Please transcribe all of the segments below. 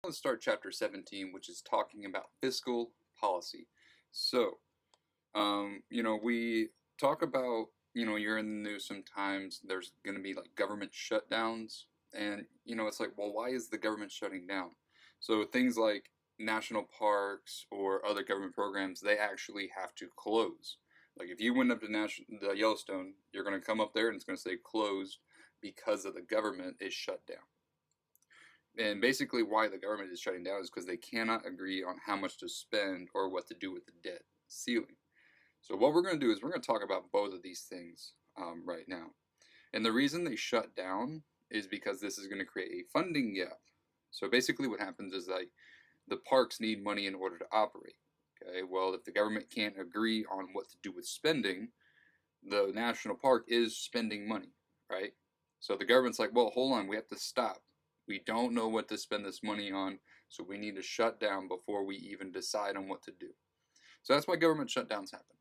Let's start chapter 17, which is talking about fiscal policy. So, we talk about, you're in the news sometimes, there's going to be like government shutdowns. And, it's like, well, why is the government shutting down? So, things like national parks or other government programs, they actually have to close. Like, if you went up to the Yellowstone, you're going to come up there and it's going to say closed because of the government is shut down. And basically, why the government is shutting down is because they cannot agree on how much to spend or what to do with the debt ceiling. So, what we're going to do is we're going to talk about both of these things right now. And the reason they shut down is because this is going to create a funding gap. So, basically, what happens is like the parks need money in order to operate. Okay, well, if the government can't agree on what to do with spending, the national park is spending money, right? So the government's like, well, hold on, we have to stop. We don't know what to spend this money on, so we need to shut down before we even decide on what to do. So that's why government shutdowns happen.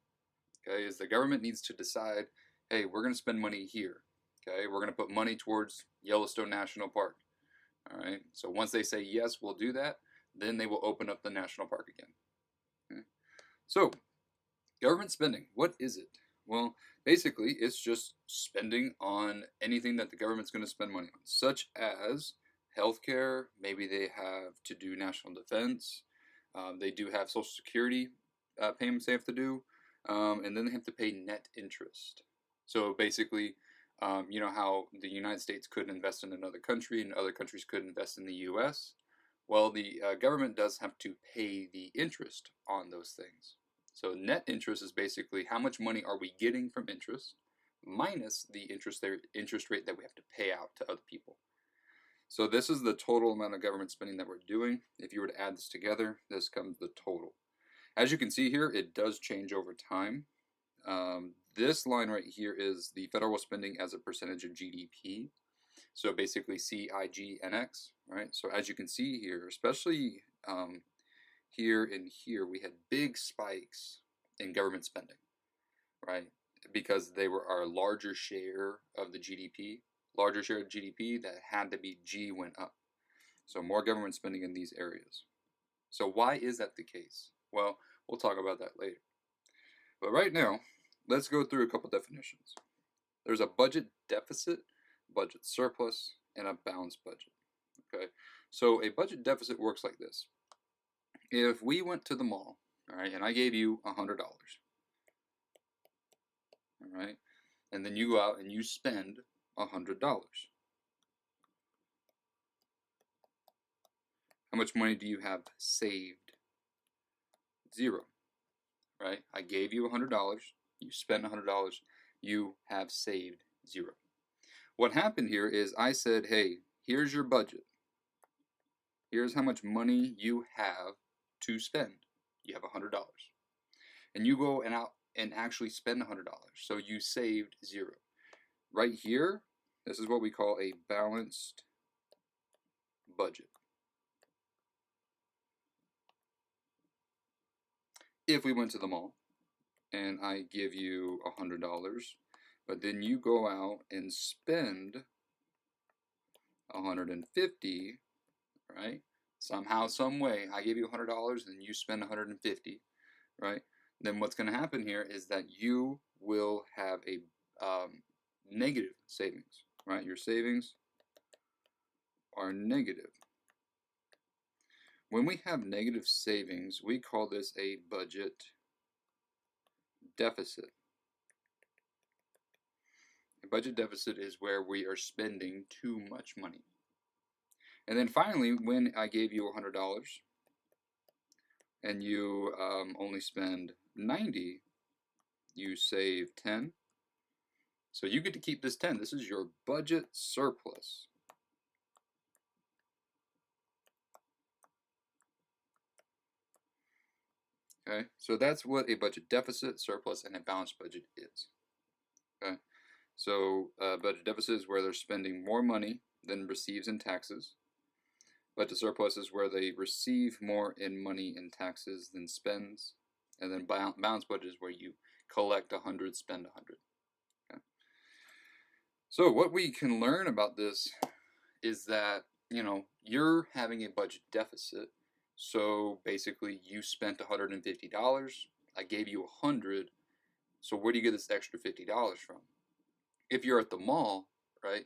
Okay, is the government needs to decide, hey, we're going to spend money here. Okay, we're going to put money towards Yellowstone National Park. All right, so once they say yes, we'll do that, then they will open up the national park again. Okay? So, government spending, what is it? Well, basically, it's just spending on anything that the government's going to spend money on, such as healthcare. Maybe they have to do national defense. They do have Social Security payments they have to do, and then they have to pay net interest. So basically, you know how the United States could invest in another country and other countries could invest in the U.S.? Well, the government does have to pay the interest on those things. So net interest is basically how much money are we getting from interest minus the interest rate that we have to pay out to other people. So this is the total amount of government spending that we're doing. If you were to add this together, this comes the total. As you can see here, it does change over time. This line right here is the federal spending as a percentage of GDP. So basically CIGNX, right? So as you can see here, especially here and here, we had big spikes in government spending, right? Because they were our larger share of the GDP, larger share of GDP that had to be G went up. So more government spending in these areas. So why is that the case? Well, we'll talk about that later. But right now, let's go through a couple definitions. There's a budget deficit, budget surplus, and a balanced budget. Okay, so a budget deficit works like this. If we went to the mall, all right, and I gave you $100, all right, and then you go out and you spend $100. How much money do you have saved? Zero, right? I gave you $100, you spent $100, you have saved zero. What happened here is I said, hey, here's your budget. Here's how much money you have to spend. You have $100. And you go and out and actually spend $100. So you saved zero. Right here, this is what we call a balanced budget. If we went to the mall and I give you $100, but then you go out and spend 150, right? Somehow, some way, I give you $100 and you spend 150, right? Then what's going to happen here is that you will have a negative savings, right? Your savings are negative. When we have negative savings, we call this a budget deficit. A budget deficit is where we are spending too much money. And then finally, when I gave you $100 and you only spend 90, you save 10. So you get to keep this 10. This is your budget surplus. Okay, so that's what a budget deficit, surplus, and a balanced budget is. Okay, so budget deficit is where they're spending more money than receives in taxes. Budget surplus is where they receive more in money in taxes than spends. And then balanced budget is where you collect 100, spend 100. Okay. So what we can learn about this is that you're having a budget deficit. So basically, you spent $150. I gave you $100. So where do you get this extra $50 from? If you're at the mall, right?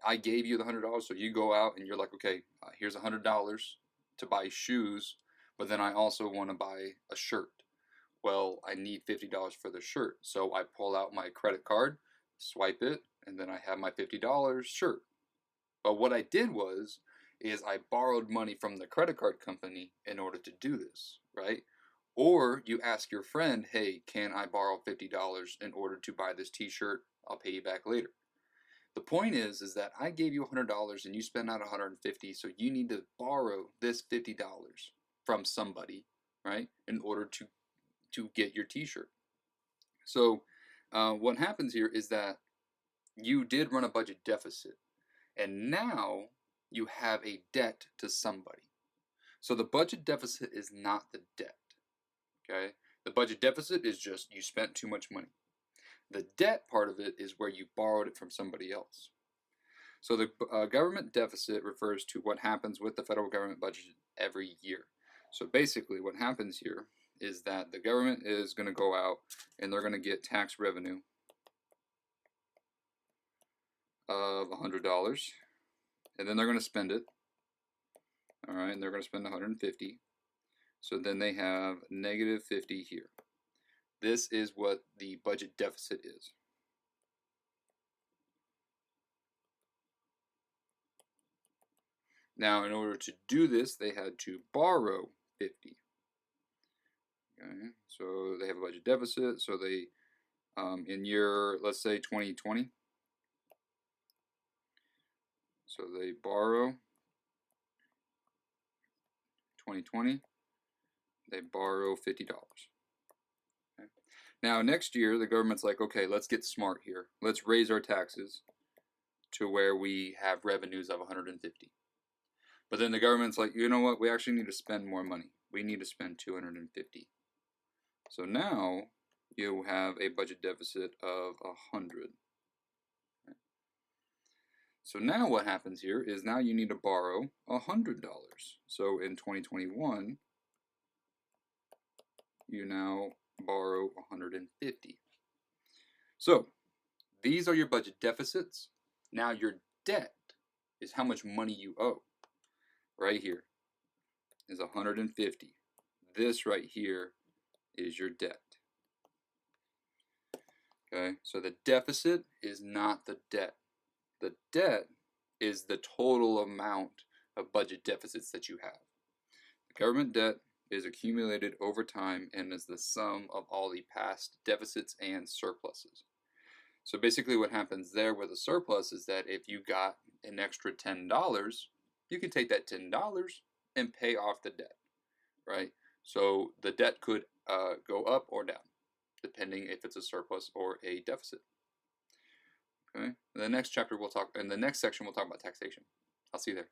I gave you the $100, so you go out and you're like, okay, here's $100 to buy shoes, but then I also want to buy a shirt. Well, I need $50 for the shirt, so I pull out my credit card, swipe it, and then I have my $50 shirt. But what I did is I borrowed money from the credit card company in order to do this, right? Or you ask your friend, hey, can I borrow $50 in order to buy this t-shirt? I'll pay you back later. The point is that I gave you $100 and you spent out $150, so you need to borrow this $50 from somebody, right, in order to get your t-shirt. So what happens here is that you did run a budget deficit, and now you have a debt to somebody. So the budget deficit is not the debt, okay? The budget deficit is just you spent too much money. The debt part of it is where you borrowed it from somebody else. So the government deficit refers to what happens with the federal government budget every year. So basically what happens here is that the government is going to go out and they're going to get tax revenue of $100, and then they're going to spend it. All right, and they're going to spend $150. So then they have negative $50 here. This is what the budget deficit is. Now, in order to do this, they had to borrow 50. Okay, so they have a budget deficit. So they, in year, let's say 2020. So they borrow 2020. They borrow $50. Okay. Now, next year, the government's like, okay, let's get smart here. Let's raise our taxes to where we have revenues of 150. But then the government's like, you know what? We actually need to spend more money. We need to spend 250. So now you have a budget deficit of 100. Okay. So now what happens here is now you need to borrow $100. So in 2021, you now borrow 150. So these are your budget deficits. Now your debt is how much money you owe. Right here is 150. This right here is your debt. Okay, so the deficit is not the debt. The debt is the total amount of budget deficits that you have. The government debt is accumulated over time and is the sum of all the past deficits and surpluses. So basically what happens there with a surplus is that if you got an extra $10, you can take that $10 and pay off the debt, right? So the debt could go up or down, depending if it's a surplus or a deficit. Okay. In the next chapter, in the next section, we'll talk about taxation. I'll see you there.